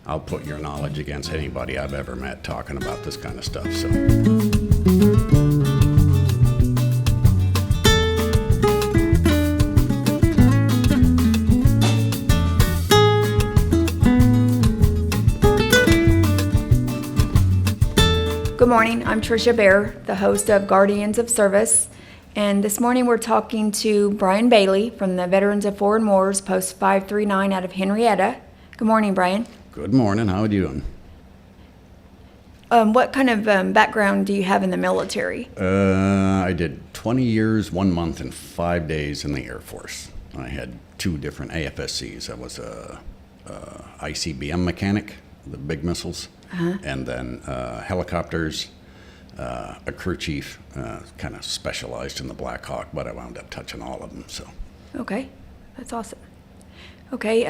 I'll put your knowledge against anybody I've ever met talking about this kind of stuff. So. Good morning, I'm Tricia Baer, the host of Guardians of Service, and this morning we're talking to Brian Bailey from the Veterans of Foreign Wars, Post 539 out of Henrietta. Good morning, Brian. Good morning, how are you doing? What kind of background do you have in the military? I did 20 years, 1 month, and 5 days in the Air Force. I had 2 different AFSCs. I was a ICBM mechanic, the big missiles. And then helicopters, a crew chief, kind of specialized in the Black Hawk, but I wound up touching all of them. So. Okay, that's awesome. Okay,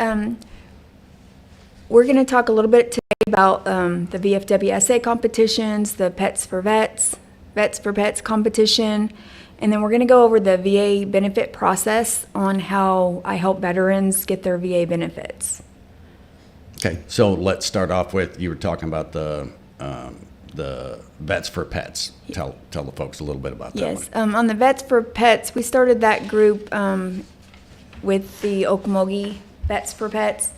we're going to talk a little bit today about the VFW essay competitions, the Pets for Vets, Vets for Pets competition, and then we're going to go over the VA benefit process on how I help veterans get their VA benefits. Okay, so let's start off with, you were talking about the Vets for Pets. Tell the folks a little bit about that. Yes, on the Vets for Pets, we started that group with the Okmulgee Vets for Pets.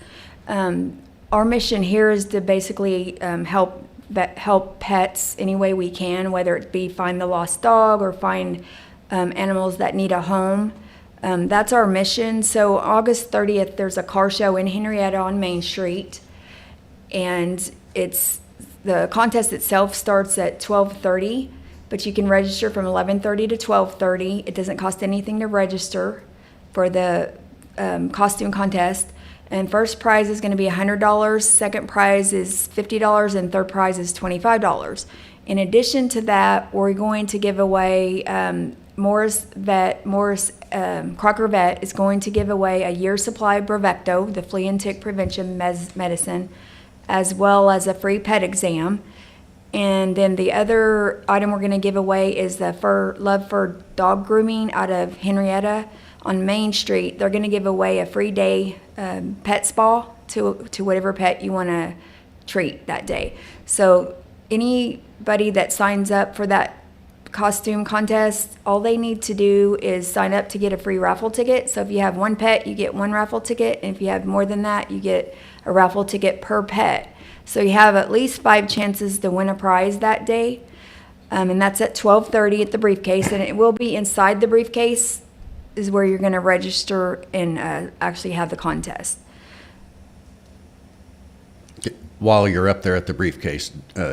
Our mission here is to basically help pets any way we can, whether it be find the lost dog or find animals that need a home. That's our mission. So August 30th, there's a car show in Henrietta on Main Street, and the contest itself starts at 12:30, but you can register from 11:30 to 12:30. It doesn't cost anything to register for the costume contest. And first prize is going to be $100, second prize is $50, and third prize is $25. In addition to that, we're going to give away Morris Crocker Vet is going to give away a year's supply of Bravecto, the flea and tick prevention medicine, as well as a free pet exam. And then the other item we're going to give away is the Love for Dog Grooming out of Henrietta on Main Street. They're going to give away a free day pet spa to whatever pet you want to treat that day. So anybody that signs up for that costume contest, all they need to do is sign up to get a free raffle ticket. So if you have one pet, you get one raffle ticket, and if you have more than that, you get a raffle ticket per pet. So you have at least 5 chances to win a prize that day, and that's at 12:30 at the briefcase, and it will be inside the briefcase is where you're going to register and actually have the contest. While you're up there at the briefcase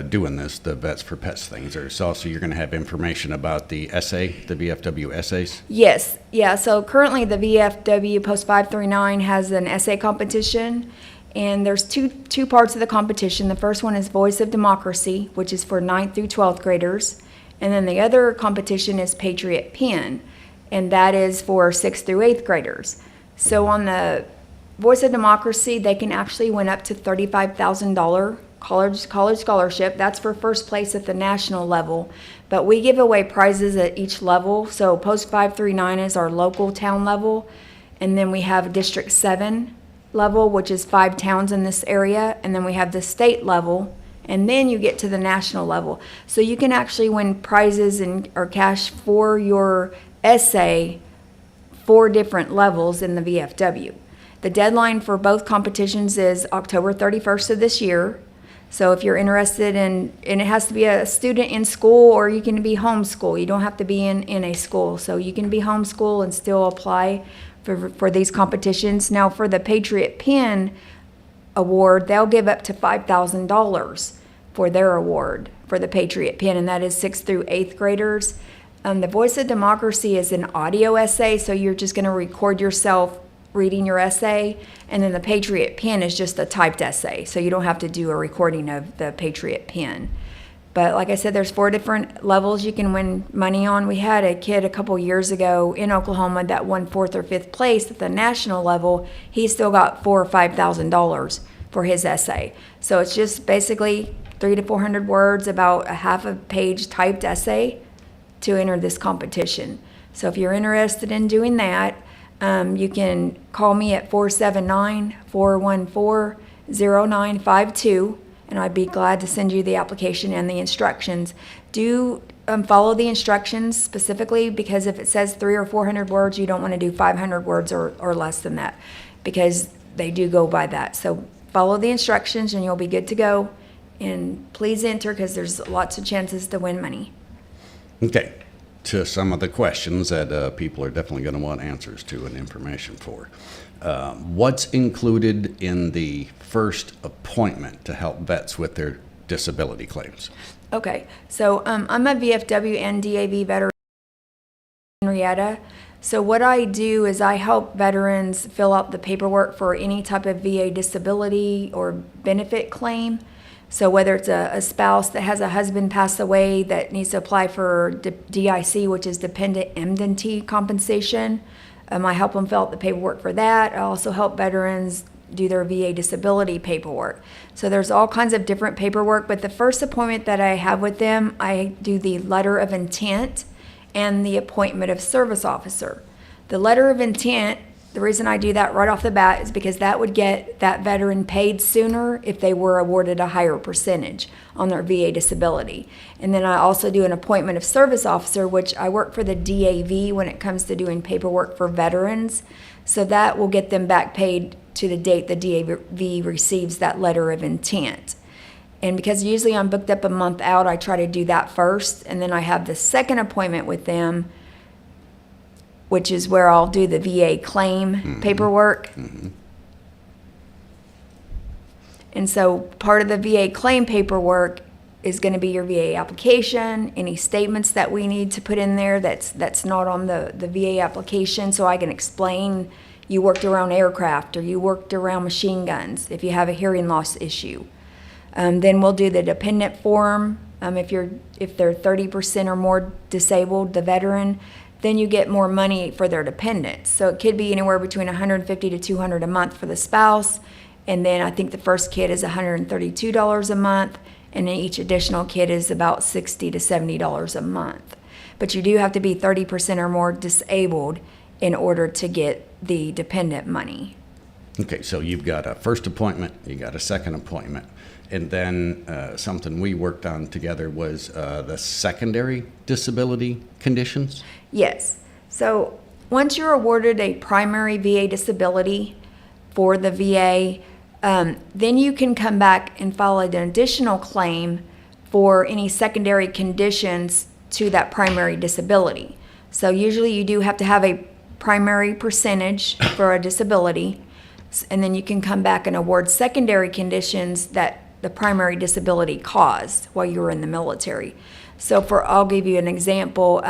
doing this, the Vets for Pets things, there's also, you're going to have information about the essay, the VFW essays? Yes. Yeah. So currently the VFW Post 539 has an essay competition, and there's two parts of the competition. The first one is Voice of Democracy, which is for 9th through 12th graders. And then the other competition is Patriot Pen, and that is for 6th through 8th graders. So on the Voice of Democracy, they can actually win up to $35,000 college scholarship. That's for first place at the national level. But we give away prizes at each level. So Post 539 is our local town level. And then we have District 7 level, which is 5 towns in this area. And then we have the state level. And then you get to the national level. So you can actually win prizes or cash for your essay 4 different levels in the VFW. The deadline for both competitions is October 31st of this year. So if you're interested and it has to be a student in school, or you can be homeschool. You don't have to be in a school. So you can be homeschool and still apply for these competitions. Now for the Patriot Pen award, they'll give up to $5,000 for their award for the Patriot Pen, and that is 6th through 8th graders. The Voice of Democracy is an audio essay, so you're just going to record yourself reading your essay, and then the Patriot Pen is just a typed essay, so you don't have to do a recording of the Patriot Pen. But like I said, there's 4 different levels you can win money on. We had a kid a couple years ago in Oklahoma that won 4th or 5th place at the national level. He still got $4,000 or $5,000 for his essay. So it's just basically 300 to 400 words, about a half a page typed essay to enter this competition. So if you're interested in doing that, you can call me at 479-414 0952, and I'd be glad to send you the application and the instructions. Do follow the instructions specifically, because if it says 300 or 400 words, you don't want to do 500 words or less than that, because they do go by that. So follow the instructions and you'll be good to go. And please enter, because there's lots of chances to win money. Okay, to some of the questions that people are definitely going to want answers to and information for. What's included in the first appointment to help vets with their disability claims? Okay, so I'm a VFW and DAV veteran in Henrietta. So what I do is I help veterans fill out the paperwork for any type of VA disability or benefit claim. So whether it's a spouse that has a husband pass away that needs to apply for DIC, which is dependent indemnity compensation, I help them fill out the paperwork for that. I also help veterans do their VA disability paperwork. So there's all kinds of different paperwork, but the first appointment that I have with them, I do the letter of intent and the appointment of service officer. The letter of intent, the reason I do that right off the bat is because that would get that veteran paid sooner if they were awarded a higher percentage on their VA disability. And then I also do an appointment of service officer, which I work for the DAV when it comes to doing paperwork for veterans. So that will get them back paid to the date the DAV receives that letter of intent. And because usually I'm booked up a month out, I try to do that first. And then I have the second appointment with them, which is where I'll do the VA claim paperwork. And so part of the VA claim paperwork is going to be your VA application, any statements that we need to put in there that's not on the VA application, so I can explain you worked around aircraft or you worked around machine guns if you have a hearing loss issue. Then we'll do the dependent form. If they're 30% or more disabled, the veteran, then you get more money for their dependents. So it could be anywhere between $150 to $200 a month for the spouse, and then I think the first kid is $132 a month, and then each additional kid is about $60 to $70 a month. But you do have to be 30% or more disabled in order to get the dependent money. Okay, so you've got a first appointment, you got a second appointment, and then something we worked on together was the secondary disability conditions? Yes. So once you're awarded a primary VA disability for the VA, then you can come back and file an additional claim for any secondary conditions to that primary disability. So usually you do have to have a primary percentage for a disability, and then you can come back and award secondary conditions that the primary disability caused while you were in the military. So I'll give you an example.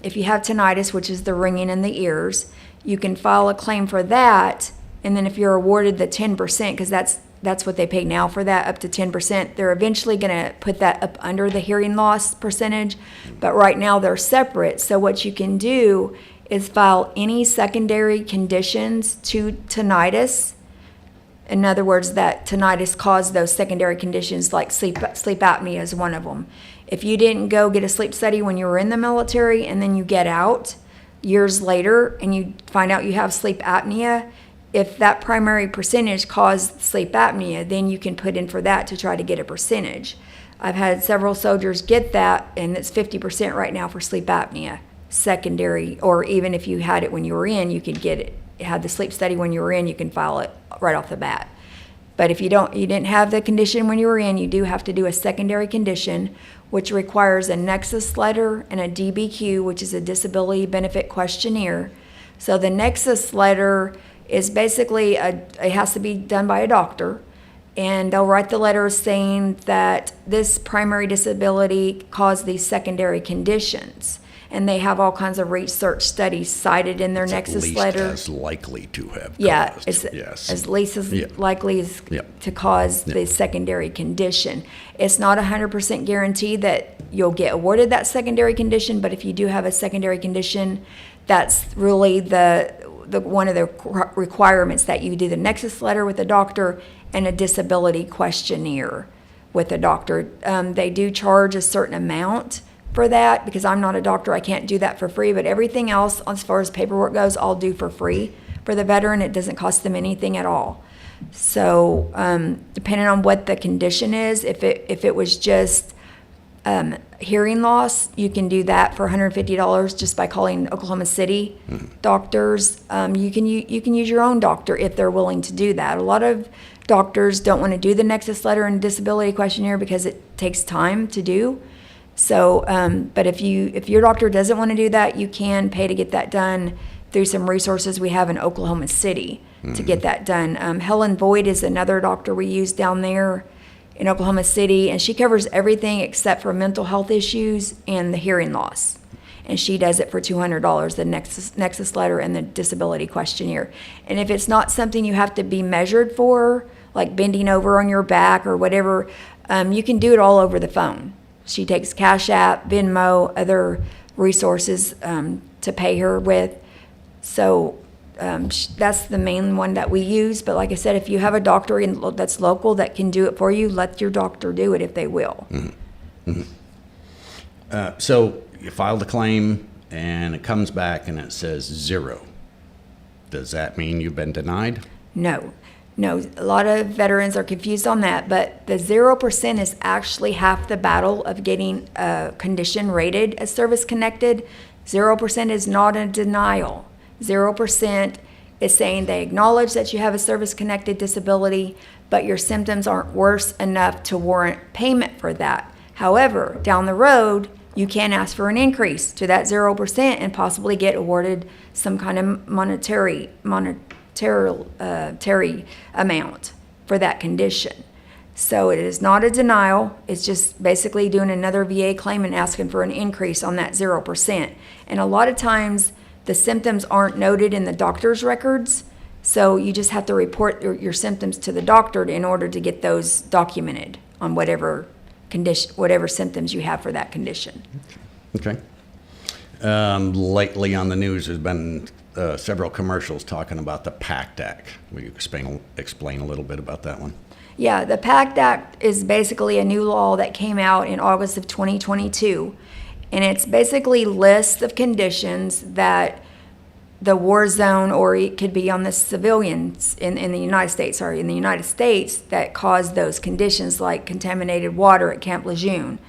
If you have tinnitus, which is the ringing in the ears, you can file a claim for that, and then if you're awarded the 10%, because that's what they pay now for that, up to 10%, they're eventually going to put that up under the hearing loss percentage, but right now they're separate. So what you can do is file any secondary conditions to tinnitus. In other words, that tinnitus caused those secondary conditions, like sleep apnea is one of them. If you didn't go get a sleep study when you were in the military and then you get out years later and you find out you have sleep apnea, if that primary percentage caused sleep apnea, then you can put in for that to try to get a percentage. I've had several soldiers get that, and it's 50% right now for sleep apnea, secondary, or even if you had it when you were in, you could get it. Had the sleep study when you were in, you can file it right off the bat. But if you didn't have the condition when you were in, you do have to do a secondary condition, which requires a nexus letter and a DBQ, which is a disability benefit questionnaire. So the nexus letter is basically, it has to be done by a doctor, and they'll write the letter saying that this primary disability caused these secondary conditions. And they have all kinds of research studies cited in their nexus letter. As likely to have Yeah, caused. it's Yes. as least as likely as Yeah. to cause the secondary condition. It's not 100% guaranteed that you'll get awarded that secondary condition, but if you do have a secondary condition, that's really the one of the requirements, that you do the nexus letter with the doctor and a disability questionnaire with the doctor. They do charge a certain amount for that, because I'm not a doctor, I can't do that for free, but everything else as far as paperwork goes, I'll do for free for the veteran. It doesn't cost them anything at all. So, depending on what the condition is, if it was just hearing loss, you can do that for $150 just by calling Oklahoma City doctors. You can use your own doctor if they're willing to do that. A lot of doctors don't want to do the nexus letter and disability questionnaire because it takes time to do. So, but if your doctor doesn't want to do that, you can pay to get that done through some resources we have in Oklahoma City to get that done. Helen Boyd is another doctor we use down there in Oklahoma City, and she covers everything except for mental health issues and the hearing loss. And she does it for $200, the nexus letter and the disability questionnaire. And if it's not something you have to be measured for, like bending over on your back or whatever, you can do it all over the phone. She takes Cash App, Venmo, other resources to pay her with. So that's the main one that we use. But like I said, if you have a doctor that's local that can do it for you, let your doctor do it if they will. So you filed a claim and it comes back and it says 0. Does that mean you've been denied? No, a lot of veterans are confused on that, but the 0% is actually half the battle of getting a condition rated as service-connected. 0% is not a denial. 0% is saying they acknowledge that you have a service-connected disability, but your symptoms aren't worse enough to warrant payment for that. However, down the road, you can ask for an increase to that 0% and possibly get awarded some kind of monetary amount for that condition. So it is not a denial. It's just basically doing another VA claim and asking for an increase on that 0%. And a lot of times the symptoms aren't noted in the doctor's records, so you just have to report your symptoms to the doctor in order to get those documented on whatever condition, whatever symptoms you have for that condition. Okay. Lately on the news, there's been several commercials talking about the PACT Act. Will you explain a little bit about that one? Yeah, the PACT Act is basically a new law that came out in August of 2022. And it's basically lists of conditions that the war zone, or it could be on the civilians in the United States, that cause those conditions, like contaminated water at Camp Lejeune.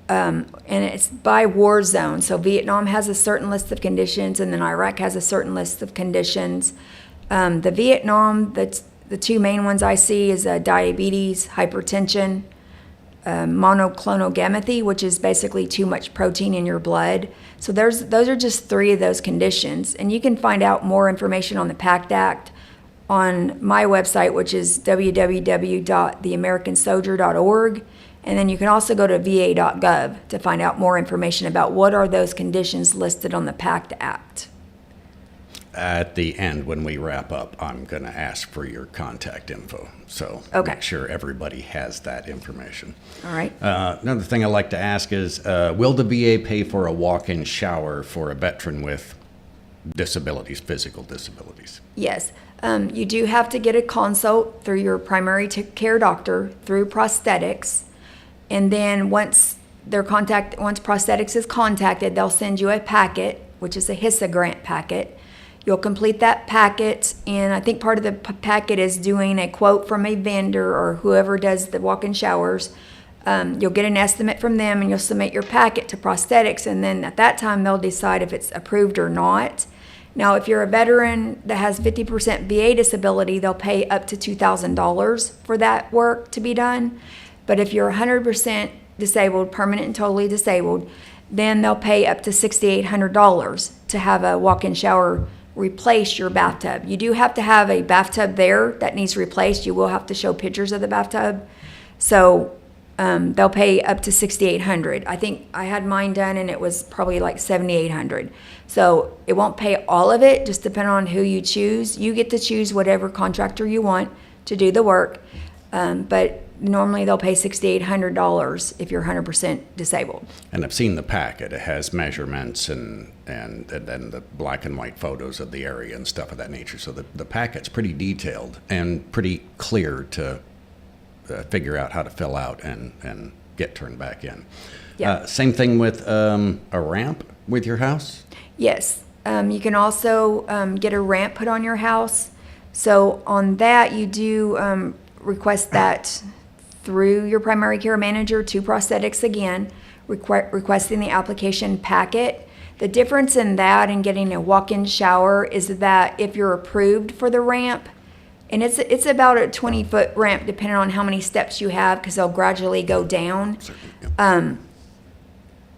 And it's by war zone. So Vietnam has a certain list of conditions, and then Iraq has a certain list of conditions. The Vietnam, the two main ones I see is diabetes, hypertension, monoclonal gamethy, which is basically too much protein in your blood. So those are just 3 of those conditions. And you can find out more information on the PACT Act on my website, which is www.theamericansoldier.org. And then you can also go to va.gov to find out more information about what are those conditions listed on the PACT Act. At the end, when we wrap up, I'm going to ask for your contact info. So Okay. make sure everybody has that information. All right. Another thing I'd like to ask is, will the VA pay for a walk-in shower for a veteran with disabilities, physical disabilities? Yes. You do have to get a consult through your primary care doctor through prosthetics. And then once prosthetics is contacted, they'll send you a packet, which is a HISA grant packet. You'll complete that packet, and I think part of the packet is doing a quote from a vendor or whoever does the walk-in showers. You'll get an estimate from them, and you'll submit your packet to prosthetics, and then at that time they'll decide if it's approved or not. Now, if you're a veteran that has 50% VA disability, they'll pay up to $2,000 for that work to be done. But if you're 100% disabled, permanent and totally disabled, then they'll pay up to $6,800 to have a walk-in shower replace your bathtub. You do have to have a bathtub there that needs replaced. You will have to show pictures of the bathtub. So they'll pay up to $6,800. I think I had mine done and it was probably like $7,800. So it won't pay all of it, just depending on who you choose. You get to choose whatever contractor you want to do the work. But normally they'll pay $6,800 if you're 100% disabled. And I've seen the packet. It has measurements and then the black and white photos of the area and stuff of that nature. So the packet's pretty detailed and pretty clear to figure out how to fill out and get turned back in. Yeah. Same thing with a ramp with your house? Yes. You can also get a ramp put on your house. So on that, you do request that through your primary care manager to prosthetics again, requesting the application packet. The difference in that and getting a walk-in shower is that if you're approved for the ramp, and it's about a 20-foot ramp depending on how many steps you have because they'll gradually go down.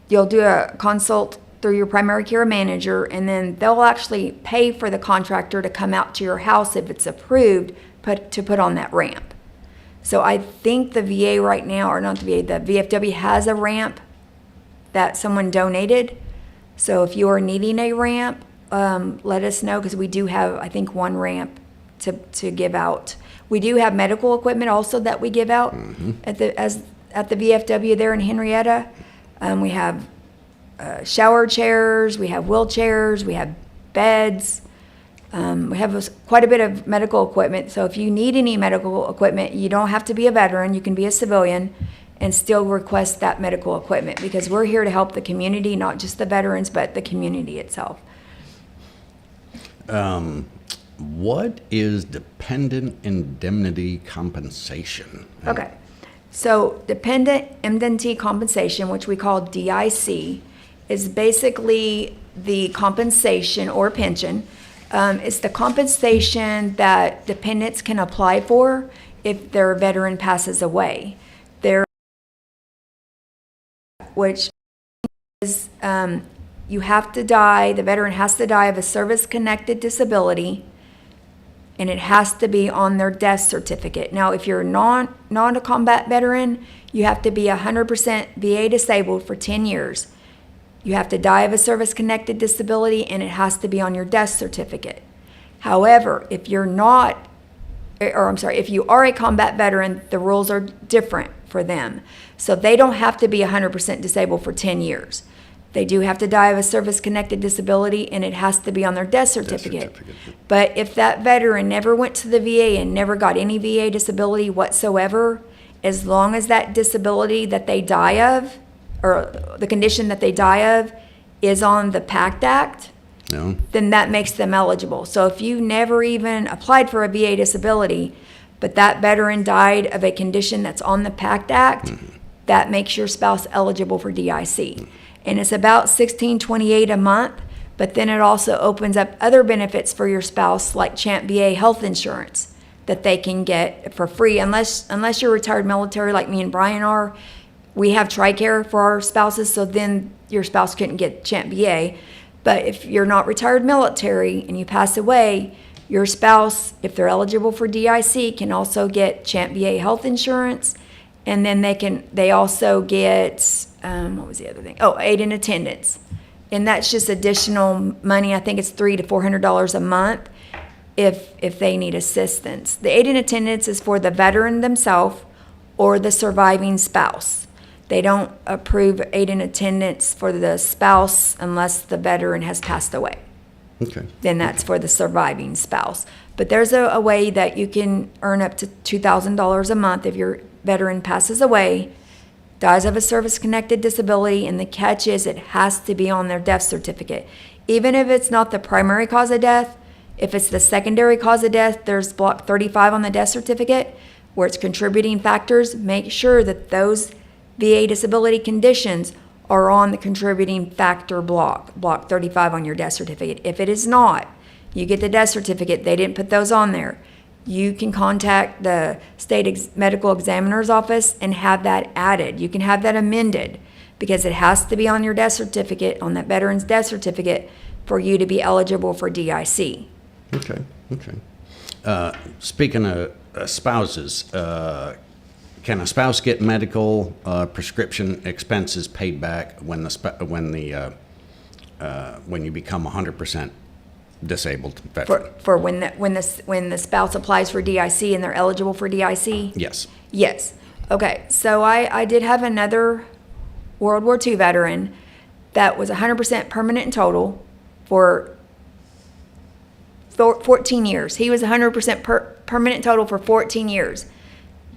You'll do a consult through your primary care manager, and then they'll actually pay for the contractor to come out to your house if it's approved to put on that ramp. So I think the VA right now, or not the VA, the VFW has a ramp that someone donated. So if you are needing a ramp, let us know because we do have, I think, one ramp to give out. We do have medical equipment also that we give out at the VFW there in Henrietta. We have shower chairs, we have wheelchairs, we have beds. We have quite a bit of medical equipment. So if you need any medical equipment, you don't have to be a veteran. You can be a civilian and still request that medical equipment because we're here to help the community, not just the veterans, but the community itself. What is dependent indemnity compensation? Okay. So dependent indemnity compensation, which we call DIC, is basically the compensation or pension. It's the compensation that dependents can apply for if their veteran passes away. Which is you have to die, the veteran has to die of a service-connected disability, and it has to be on their death certificate. Now, if you're not a combat veteran, you have to be 100% VA disabled for 10 years. You have to die of a service-connected disability, and it has to be on your death certificate. However, if you are a combat veteran, the rules are different for them. So they don't have to be 100% disabled for 10 years. They do have to die of a service-connected disability, and it has to be on their death certificate. But if that veteran never went to the VA and never got any VA disability whatsoever, as long as that disability that they die of, or the condition that they die of, is on the PACT Act, then that makes them eligible. So if you never even applied for a VA disability, but that veteran died of a condition that's on the PACT Act, that makes your spouse eligible for DIC. And it's about $16.28 a month, but then it also opens up other benefits for your spouse, like Champ VA health insurance that they can get for free, unless you're retired military like me and Brian are. We have TRICARE for our spouses, so then your spouse couldn't get Champ VA. But if you're not retired military and you pass away, your spouse, if they're eligible for DIC, can also get Champ VA health insurance. And then they also get, what was the other thing? Oh, aid in attendance. And that's just additional money. I think it's $300 to $400 a month if they need assistance. The aid in attendance is for the veteran themselves or the surviving spouse. They don't approve aid in attendance for the spouse unless the veteran has passed away. Okay. Then that's for the surviving spouse. But there's a way that you can earn up to $2,000 a month if your veteran passes away, dies of a service-connected disability, and the catch is it has to be on their death certificate. Even if it's not the primary cause of death, if it's the secondary cause of death, there's block 35 on the death certificate where it's contributing factors. Make sure that those VA disability conditions are on the contributing factor block 35 on your death certificate. If it is not, you get the death certificate, they didn't put those on there, you can contact the state medical examiner's office and have that added. You can have that amended because it has to be on your death certificate, on that veteran's death certificate, for you to be eligible for DIC. Okay. Speaking of spouses, can a spouse get medical prescription expenses paid back when you become 100% disabled veteran? For when the spouse applies for DIC and they're eligible for DIC? Yes. Yes. Okay, so I did have another World War II veteran that was 100% permanent and total for 14 years. He was 100% permanent total for 14 years.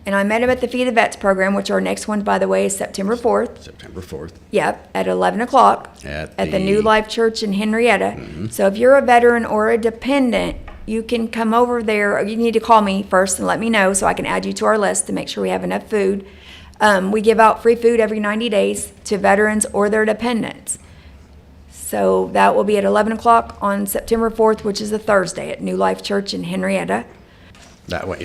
And I met him at the Feed the Vets program, which our next one, by the way, is September 4th. September 4th. Yep, at 11 o'clock at the New Life Church in Henrietta. So if you're a veteran or a dependent you can come over there, or you need to call me first and let me know so I can add you to our list to make sure we have enough food. We give out free food every 90 days to veterans or their dependents. So that will be at 11 o'clock on September 4th, which is a Thursday at New Life Church in Henrietta. That one,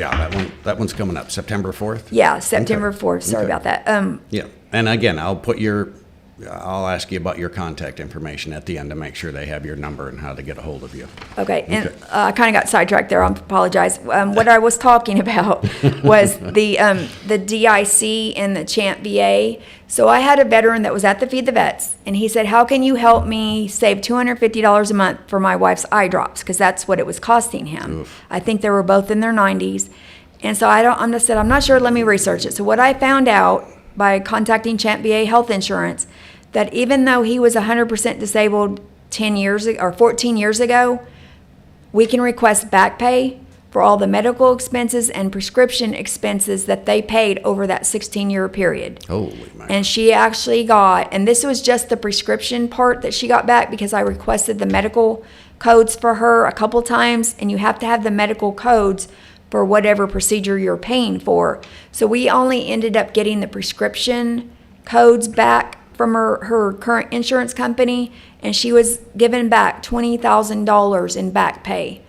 that one's coming up, September 4th? Yeah, September Okay. 4th. Sorry Okay. about that. Yeah, and again, I'll ask you about your contact information at the end to make sure they have your number and how to get a hold of you. Okay, and Okay. I kind of got sidetracked there. I apologize. What I was talking about was the DIC and the Champ VA. So I had a veteran that was at the Feed the Vets, and he said, "How can you help me save $250 a month for my wife's eye drops?" Because that's what it was costing him. Oof. I think they were both in their 90s, and so I just said, "I'm not sure. Let me research it." So what I found out by contacting Champ VA Health Insurance, that even though he was 100% disabled 10 years ago, or 14 years ago, we can request back pay for all the medical expenses and prescription expenses that they paid over that 16-year period. Holy man. And she actually got, and this was just the prescription part that she got back because I requested the medical codes for her a couple times, and you have to have the medical codes for whatever procedure you're paying for. So we only ended up getting the prescription codes back from her current insurance company, and she was given back $20,000 in back pay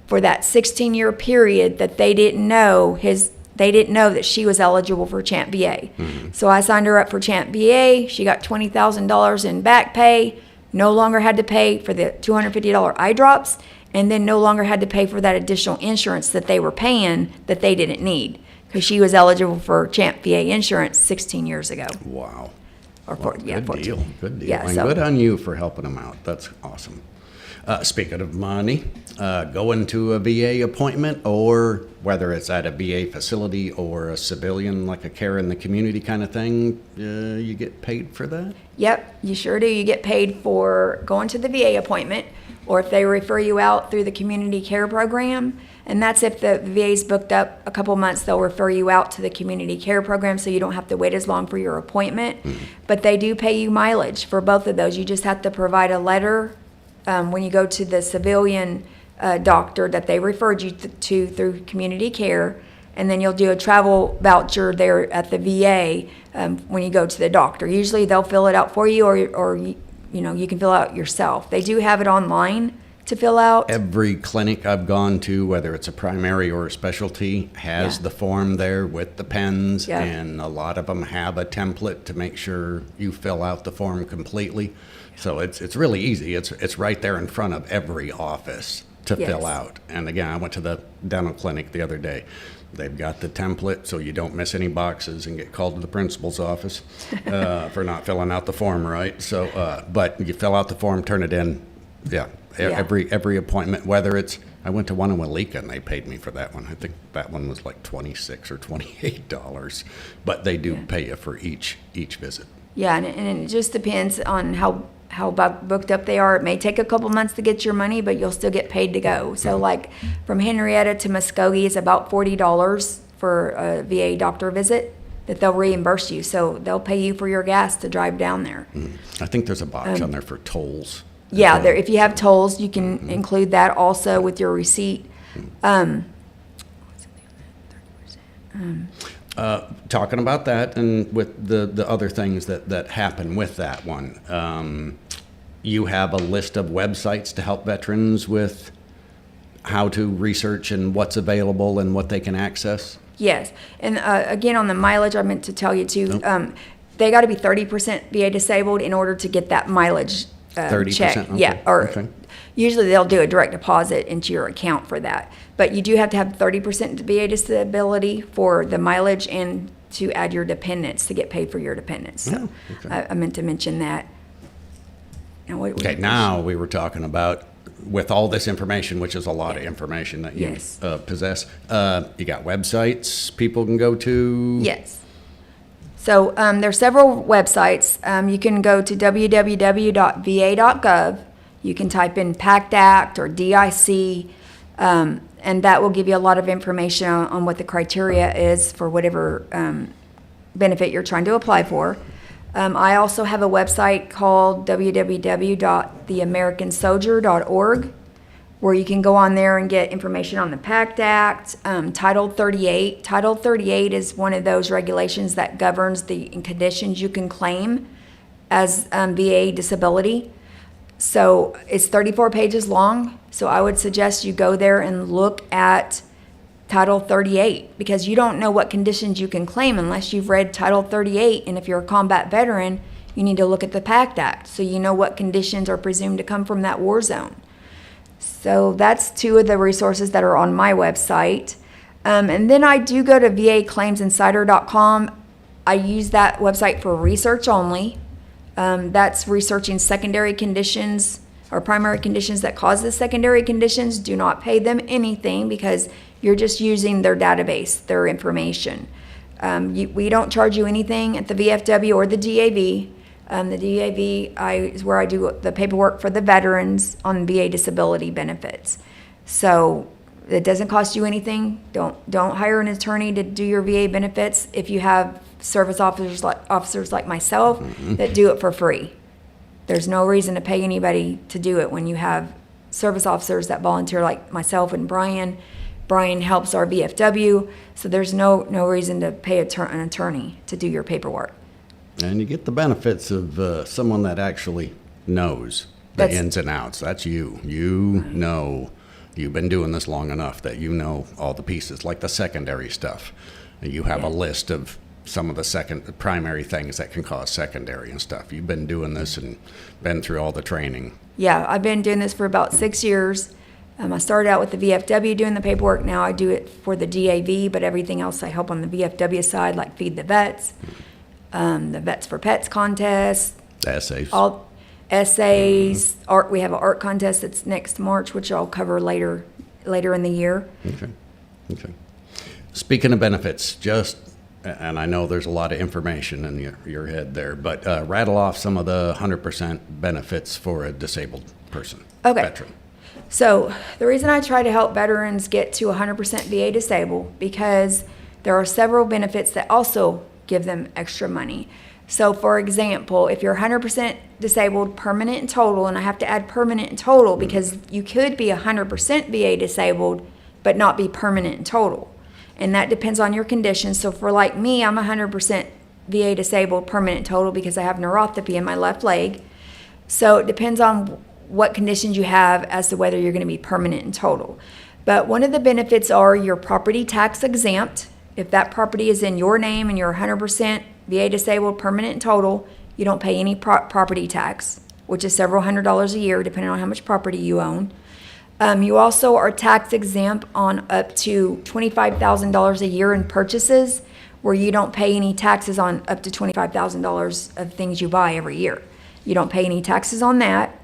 for that 16-year period that they didn't know that she was eligible for Champ VA. Mm-hmm. So I signed her up for Champ VA. She got $20,000 in back pay, no longer had to pay for the $250 eye drops, and then no longer had to pay for that additional insurance that they were paying that they didn't need, because she was eligible for Champ VA insurance 16 years ago. Wow. Or Well, 14, yeah, good 14. deal, good deal. Yeah, And so- good on you for helping them out. That's awesome. Speaking of money, going to a VA appointment, or whether it's at a VA facility or a civilian, like a care in the community kind of thing, you get paid for that? Yep, you sure do. You get paid for going to the VA appointment, or if they refer you out through the community care program. And that's if the VA's booked up a couple months, they'll refer you out to the community care program so you don't have to wait as long for your appointment. But they do pay you mileage for both of those. You just have to provide a letter when you go to the civilian doctor that they referred you to through community care, and then you'll do a travel voucher there at the VA when you go to the doctor. Usually they'll fill it out for you, or you can fill out yourself. They do have it online to fill out. Every clinic I've gone to, whether it's a primary or a specialty, has Yeah. the form there with the pens, Yeah. and a lot of them have a template to make sure you fill out the form completely. So it's really easy. It's right there in front of every office to Yes. fill out. And again, I went to the dental clinic the other day. They've got the template so you don't miss any boxes and get called to the principal's office for not filling out the form right. So, but you fill out the form, turn it in. Yeah. Yeah. Every appointment, whether it's, I went to one in Walika and they paid me for that one. I think that one was like $26 or $28, but they do pay you for each visit. Yeah, and it just depends on how booked up they are. It may take a couple months to get your money, but you'll still get paid to go. So like from Henrietta to Muskogee is about $40 for a VA doctor visit that they'll reimburse you. So they'll pay you for your gas to drive down there. I think there's a box on there for tolls. as Yeah, well. there, if you have tolls, you can include that also with your receipt. Talking about that and with the other things that happen with that one, you have a list of websites to help veterans with how to research and what's available and what they can access? Yes, and again, on the mileage, I meant to tell you too, they got to be 30% VA disabled in order to get that mileage 30%? check. Okay, Yeah, or okay. usually they'll do a direct deposit into your account for that. But you do have to have 30% VA disability for the mileage and to add your dependents to get paid for your dependents. So Oh, okay. I meant to mention that. Now, what- Okay, now we were talking about, with all this information, which is a lot of information that you Yes. possess, you got websites people can go to? Yes. So there's several websites. You can go to www.va.gov. You can type in PACT Act or DIC, and that will give you a lot of information on what the criteria is for whatever benefit you're trying to apply for. I also have a website called www.theamericansoldier.org, where you can go on there and get information on the PACT Act, Title 38. Title 38 is one of those regulations that governs the conditions you can claim as VA disability. So it's 34 pages long. So I would suggest you go there and look at Title 38, because you don't know what conditions you can claim unless you've read Title 38. And if you're a combat veteran, you need to look at the PACT Act so you know what conditions are presumed to come from that war zone. So that's two of the resources that are on my website. And then I do go to VAClaimsinsider.com. I use that website for research only. That's researching secondary conditions or primary conditions that cause the secondary conditions. Do not pay them anything because you're just using their database, their information. We don't charge you anything at the VFW or the DAV. The DAV is where I do the paperwork for the veterans on VA disability benefits. So it doesn't cost you anything. Don't hire an attorney to do your VA benefits if you have service officers like myself that do it for free. There's no reason to pay anybody to do it when you have service officers that volunteer like myself and Brian. Brian helps our VFW, so there's no reason to pay an attorney to do your paperwork. And you get the benefits of someone that actually knows the ins and outs. That's you. You know, you've been doing this long enough that you know all the pieces, like the secondary stuff. You have a list of some of the primary things that can cause secondary and stuff. You've been doing this and been through all the training. Yeah, I've been doing this for about 6 years. I started out with the VFW doing the paperwork. Now I do it for the DAV, but everything else I help on the VFW side, like Feed the Vets, the Vets for Pets contest. Essays. All essays, art. We have an art contest that's next March, which I'll cover later in the year. Okay. Speaking of benefits, and I know there's a lot of information in your head there, but rattle off some of the 100% benefits for a disabled person, veteran. So the reason I try to help veterans get to 100% VA disabled, because there are several benefits that also give them extra money. So for example, if you're 100% disabled, permanent and total, and I have to add permanent and total because you could be 100% VA disabled but not be permanent and total. And that depends on your condition. So for like me, I'm 100% VA disabled, permanent total, because I have neuropathy in my left leg. So it depends on what conditions you have as to whether you're going to be permanent and total. But one of the benefits are you're property tax exempt. If that property is in your name and you're 100% VA disabled, permanent and total, you don't pay any property tax, which is several $100s a year depending on how much property you own. You also are tax exempt on up to $25,000 a year in purchases, where you don't pay any taxes on up to $25,000 of things you buy every year. You don't pay any taxes on that.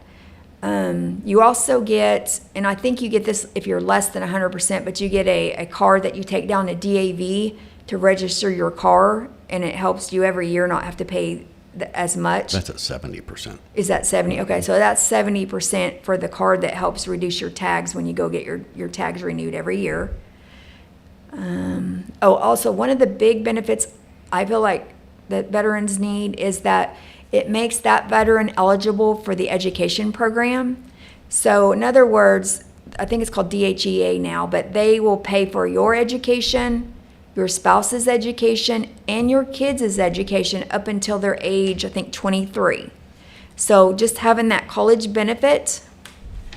You also get, and I think you get this if you're less than 100%, but you get a card that you take down to DAV to register your car, and it helps you every year not have to pay as much. That's at 70%. Is that 70? Okay, so that's 70% for the card that helps reduce your tags when you go get your tags renewed every year. Also, one of the big benefits I feel like that veterans need is that it makes that veteran eligible for the education program. So in other words, I think it's called DHEA now, but they will pay for your education, your spouse's education, and your kids' education up until their age, I think 23. So just having that college benefit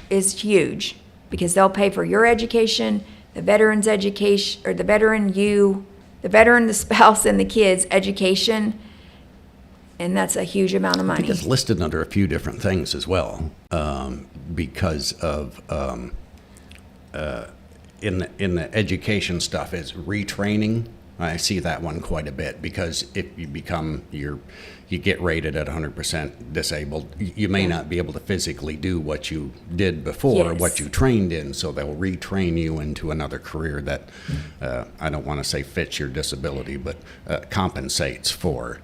is huge, because they'll pay for your education, the veteran's education, or the veteran, the spouse, and the kids' education. And that's a huge amount of money. I think it's listed under a few different things as well, because of in the education stuff is retraining. I see that one quite a bit, because if you you get rated at 100% disabled, you may not be able to physically do what you did before, what you trained in, so they'll retrain you into another career that, I don't want to say fits your disability, but compensates for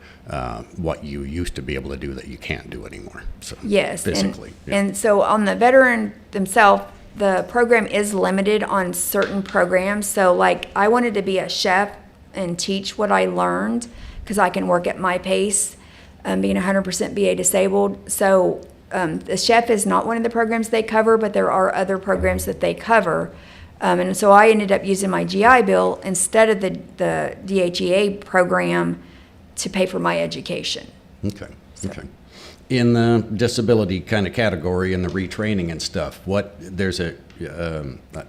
what you used to be able to do that you can't do anymore. So physically. And so on the veteran themselves, the program is limited on certain programs. So like I wanted to be a chef and teach what I learned, because I can work at my pace, being 100% VA disabled. So the chef is not one of the programs they cover, but there are other programs that they cover. And so I ended up using my GI Bill instead of the DHEA program to pay for my education. Okay, okay. In the disability kind of category and the retraining and stuff, I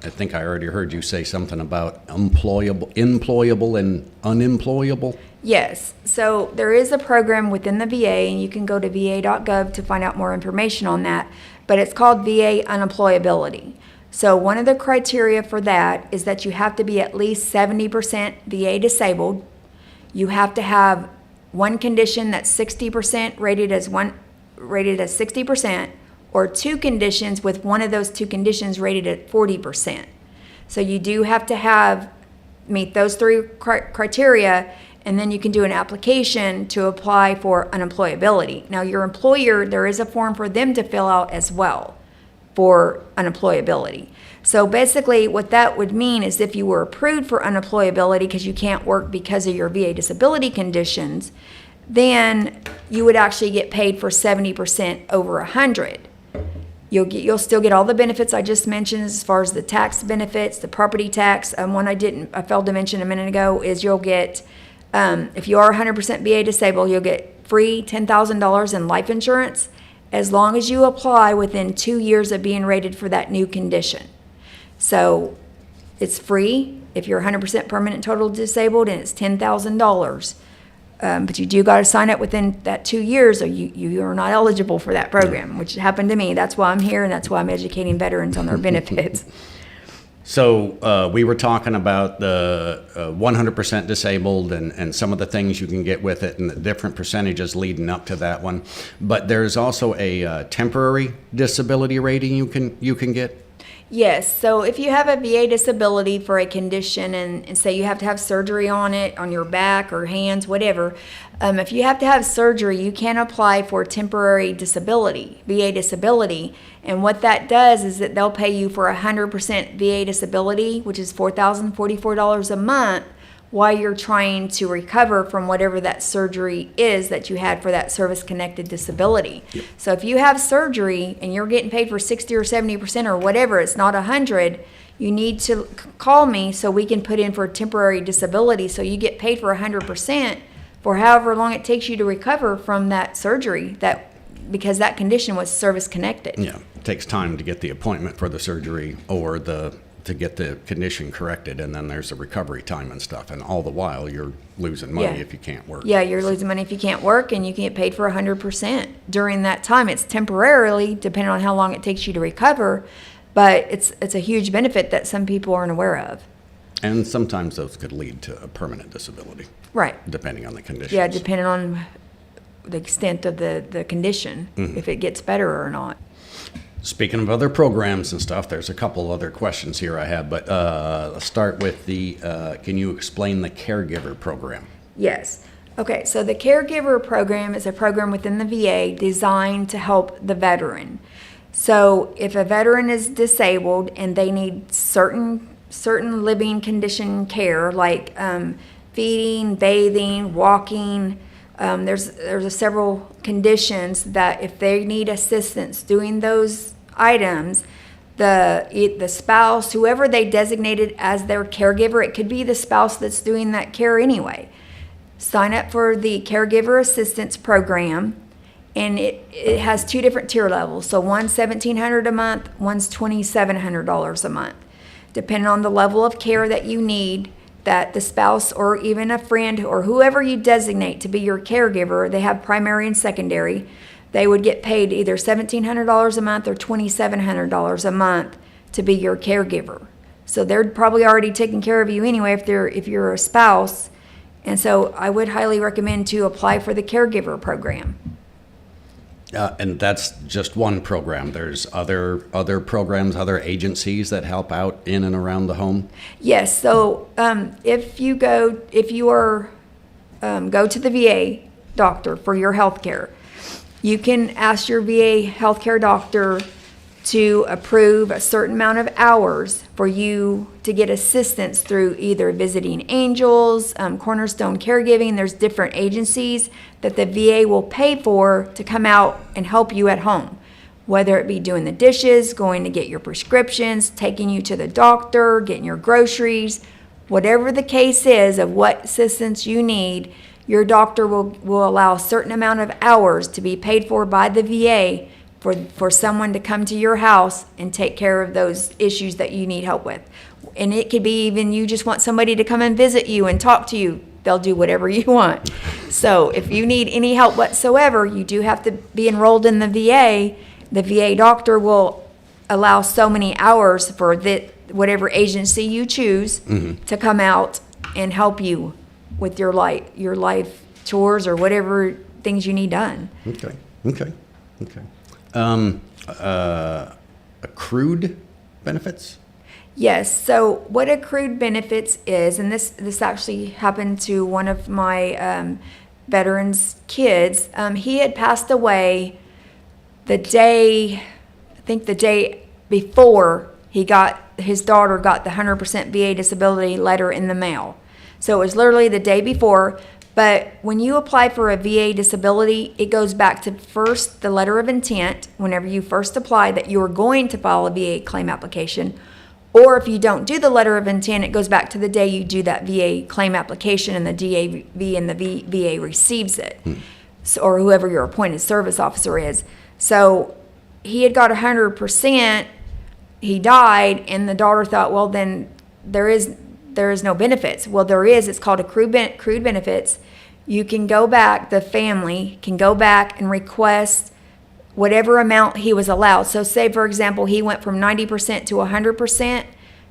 think I already heard you say something about employable and unemployable. Yes, so there is a program within the VA, and you can go to va.gov to find out more information on that, but it's called VA unemployability. So one of the criteria for that is that you have to be at least 70% VA disabled. You have to have one condition that's 60% rated as 60%, or two conditions with one of those two conditions rated at 40%. So you do have to meet those three criteria, and then you can do an application to apply for unemployability. Now, your employer, there is a form for them to fill out as well for unemployability. So basically what that would mean is if you were approved for unemployability because you can't work because of your VA disability conditions, then you would actually get paid for 70% over 100. You'll still get all the benefits I just mentioned as far as the tax benefits, the property tax. One I failed to mention a minute ago is you'll get, if you are 100% VA disabled, you'll get free $10,000 in life insurance as long as you apply within 2 years of being rated for that new condition. So it's free if you're 100% permanent total disabled, and it's $10,000. But you do got to sign up within that 2 years, or you are not eligible for that program, which happened to me. That's why I'm here, and that's why I'm educating veterans on their benefits. So we were talking about the 100% disabled and some of the things you can get with it and the different percentages leading up to that one. But there's also a temporary disability rating you can get. Yes, so if you have a VA disability for a condition and say you have to have surgery on it, on your back or hands, whatever, if you have to have surgery, you can apply for temporary disability, VA disability. And what that does is that they'll pay you for 100% VA disability, which is $4,044 a month, while you're trying to recover from whatever that surgery is that you had for that service-connected disability. Yep. So if you have surgery and you're getting paid for 60 or 70% or whatever, it's not 100, you need to call me so we can put in for temporary disability so you get paid for 100% for however long it takes you to recover from that surgery, because that condition was service-connected. Yeah, it takes time to get the appointment for the surgery or to get the condition corrected, and then there's a recovery time and stuff, and all the while you're losing money if you can't work. Yeah, you're losing money if you can't work, and you can get paid for 100% during that time. It's temporarily, depending on how long it takes you to recover, but it's a huge benefit that some people aren't aware of. And sometimes those could lead to a permanent disability. Right. Depending on the conditions. Yeah, depending on the extent of the condition, if it gets better or not. Speaking of other programs and stuff, there's a couple other questions here I have, but let's start with can you explain the caregiver program? Yes. Okay, so the caregiver program is a program within the VA designed to help the veteran. So if a veteran is disabled and they need certain living condition care, like feeding, bathing, walking, there's several conditions that if they need assistance doing those items, the spouse, whoever they designated as their caregiver, it could be the spouse that's doing that care anyway, sign up for the caregiver assistance program, and it has two different tier levels. So one's $1,700 a month, one's $2,700 a month, depending on the level of care that you need. That the spouse or even a friend or whoever you designate to be your caregiver, they have primary and secondary, they would get paid either $1,700 a month or $2,700 a month to be your caregiver. So they're probably already taking care of you anyway if you're a spouse. And so I would highly recommend to apply for the caregiver program. And that's just one program. There's other programs, other agencies that help out in and around the home. Yes. So if you go to the VA doctor for your health care, you can ask your VA healthcare doctor to approve a certain amount of hours for you to get assistance through either Visiting Angels, Cornerstone Caregiving. There's different agencies that the VA will pay for to come out and help you at home. whether it be doing the dishes, going to get your prescriptions, taking you to the doctor, getting your groceries, whatever the case is of what assistance you need, your doctor will allow a certain amount of hours to be paid for by the VA for someone to come to your house and take care of those issues that you need help with. And it could be even you just want somebody to come and visit you and talk to you. They'll do whatever you want. So if you need any help whatsoever, you do have to be enrolled in the VA. The VA doctor will allow so many hours for whatever agency you choose to come out and help you with your life chores or whatever things you need done. Okay. Accrued benefits? Yes. So what accrued benefits is, and this actually happened to one of my veterans' kids. He had passed away the day before his daughter got the 100% VA disability letter in the mail. So it was literally the day before. But when you apply for a VA disability, it goes back to first the letter of intent, whenever you first apply that you are going to file a VA claim application. Or if you don't do the letter of intent, it goes back to the day you do that VA claim application and the DAV and the VA receives it. So, or whoever your appointed service officer is. So he had got 100%, he died, and the daughter thought, well, then there is no benefits. Well, there is. It's called accrued benefits. You can go back, the family can go back and request whatever amount he was allowed. So say, for example, he went from 90% to 100%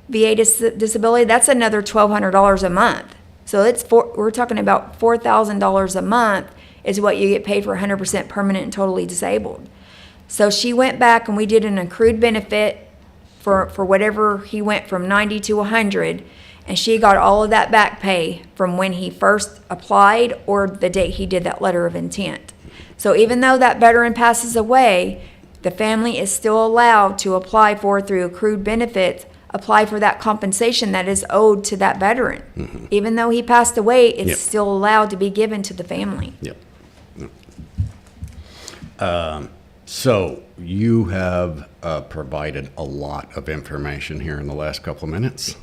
VA disability. That's another $1,200 a month. So we're talking about $4,000 a month is what you get paid for 100% permanent and totally disabled. So she went back and we did an accrued benefit for whatever he went from 90 to 100, and she got all of that back pay from when he first applied or the date he did that letter of intent. So even though that veteran passes away, the family is still allowed to apply through accrued benefits, apply for that compensation that is owed to that veteran. Even though he passed away, it's still allowed to be given to the family. So you have provided a lot of information here in the last couple of minutes.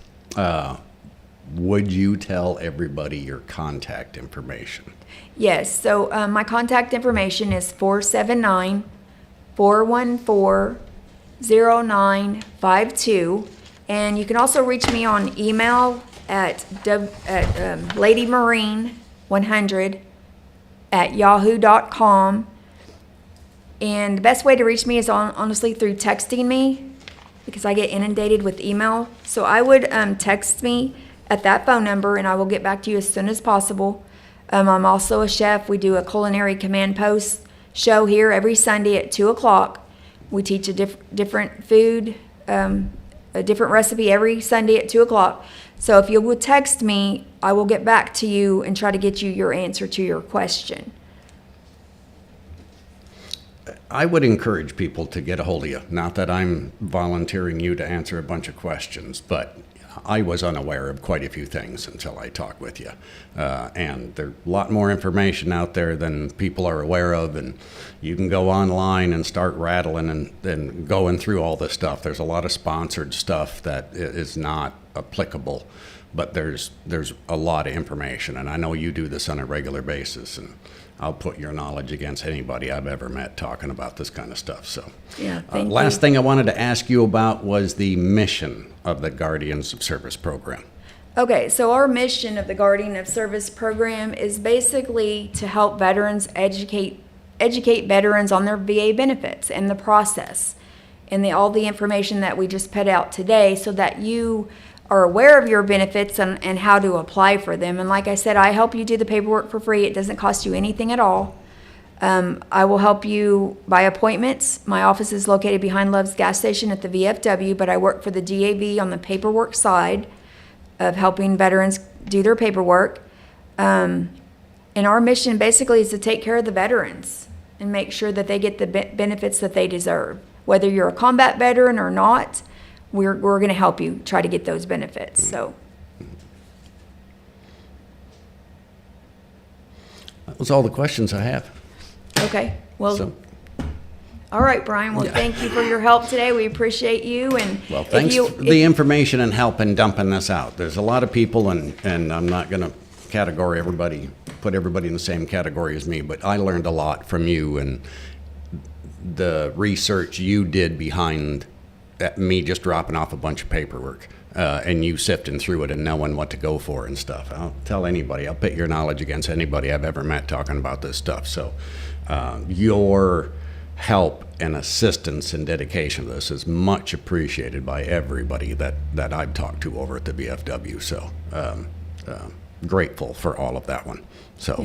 Would you tell everybody your contact information? Yes. So my contact information is 479-414-0952. And you can also reach me on email at ladymarine100@yahoo.com. And the best way to reach me is honestly through texting me, because I get inundated with email. So I would text me at that phone number and I will get back to you as soon as possible. I'm also a chef. We do a culinary command post show here every Sunday at 2 o'clock. We teach a different food, a different recipe every Sunday at 2 o'clock. So if you will text me, I will get back to you and try to get you your answer to your question. I would encourage people to get a hold of you. Not that I'm volunteering you to answer a bunch of questions, but I was unaware of quite a few things until I talked with you. And there's a lot more information out there than people are aware of, and you can go online and start rattling and going through all this stuff. There's a lot of sponsored stuff that is not applicable, but there's a lot of information, and I know you do this on a regular basis, and I'll put your knowledge against anybody I've ever met talking about this kind of stuff. So, yeah, thank you. Last thing I wanted to ask you about was the mission of the Guardians of Service program. Okay, so our mission of the Guardian of Service program is basically to help veterans educate veterans on their VA benefits and the process and all the information that we just put out today, so that you are aware of your benefits and how to apply for them. And like I said, I help you do the paperwork for free. It doesn't cost you anything at all. I will help you by appointments. My office is located behind Love's gas station at the VFW, but I work for the DAV on the paperwork side of helping veterans do their paperwork. And our mission basically is to take care of the veterans and make sure that they get the benefits that they deserve. Whether you're a combat veteran or not, we're going to help you try to get those benefits. So that was all the questions I have. okay, well, So, All right, Brian. Well, thank you for your help today. We appreciate you. And Well, thanks for the information and help in dumping this out. There's a lot of people, and I'm not going to put everybody in the same category as me, but I learned a lot from you and the research you did behind me just dropping off a bunch of paperwork, and you sifting through it and knowing what to go for and stuff. I'll tell anybody, I'll put your knowledge against anybody I've ever met talking about this stuff. So your help and assistance and dedication to this is much appreciated by everybody that I've talked to over at the VFW. So grateful for all of that one. So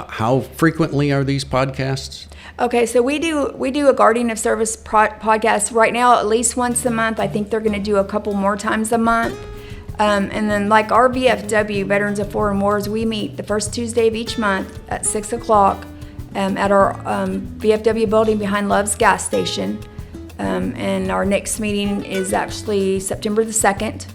how frequently are these podcasts? Okay, so we do a Guardian of Service podcast right now at least once a month. I think they're going to do a couple more times a month. And then like our VFW, Veterans of Foreign Wars, we meet the first Tuesday of each month at 6 o'clock at our VFW building behind Love's gas station. And our next meeting is actually September the 2nd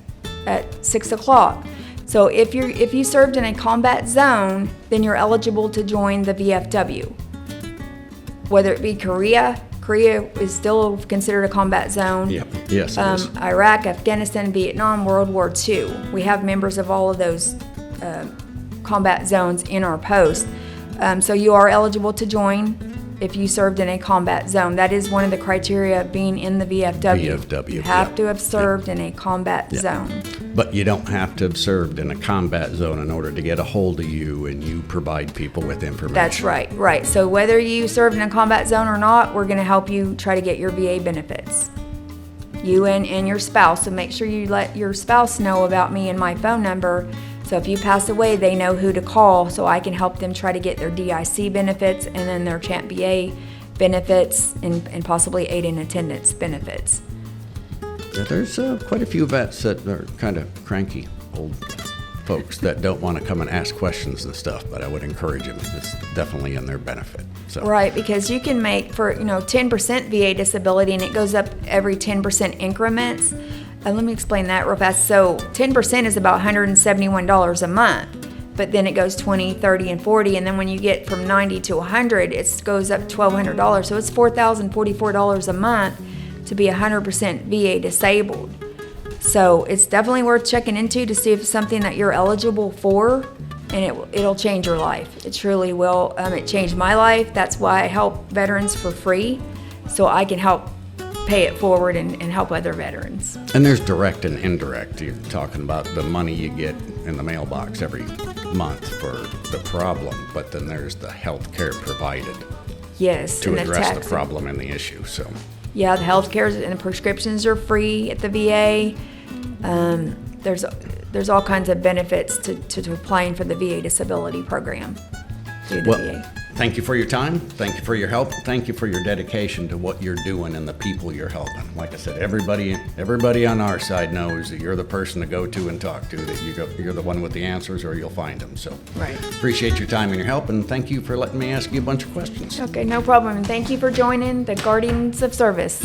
at 6 o'clock. So if you served in a combat zone, then you're eligible to join the VFW. Whether it be Korea is still considered a combat zone. Yep. Yes, it is. Iraq, Afghanistan, Vietnam, World War II. We have members of all of those combat zones in our post. So you are eligible to join if you served in a combat zone. That is one of the criteria of being in the VFW. You have to have served in a combat zone. But you don't have to have served in a combat zone in order to get a hold of you and you provide people with information. That's right. So whether you served in a combat zone or not, we're going to help you try to get your VA benefits. You and your spouse. So make sure you let your spouse know about me and my phone number. So if you pass away, they know who to call so I can help them try to get their DIC benefits and then their CHAMP VA benefits and possibly aid in attendance benefits. Yeah, there's quite a few vets that are kind of cranky old folks that don't want to come and ask questions and stuff, but I would encourage them. It's definitely in their benefit. So. Right, because you can make for 10% VA disability and it goes up every 10% increments. Let me explain that real fast. So 10% is about $171 a month, but then it goes 20, 30, and 40, and then when you get from 90 to 100, it goes up $1,200. So it's $4,044 a month to be 100% VA disabled. So it's definitely worth checking into to see if it's something that you're eligible for, and it'll change your life. It truly will. It changed my life. That's why I help veterans for free, so I can help pay it forward and help other veterans. And there's direct and indirect. You're talking about the money you get in the mailbox every month for the problem, but then there's the health care provided to address the problem and the issue. So yeah, the health care and the prescriptions are free at the VA. There's all kinds of benefits to applying for the VA disability program through the VA. Thank you for your time. Thank you for your help. Thank you for your dedication to what you're doing and the people you're helping. Like I said, everybody on our side knows that you're the person to go to and talk to, that you're the one with the answers or you'll find them. So appreciate your time and your help, and thank you for letting me ask you a bunch of questions. Okay, no problem. And thank you for joining the Guardians of Service.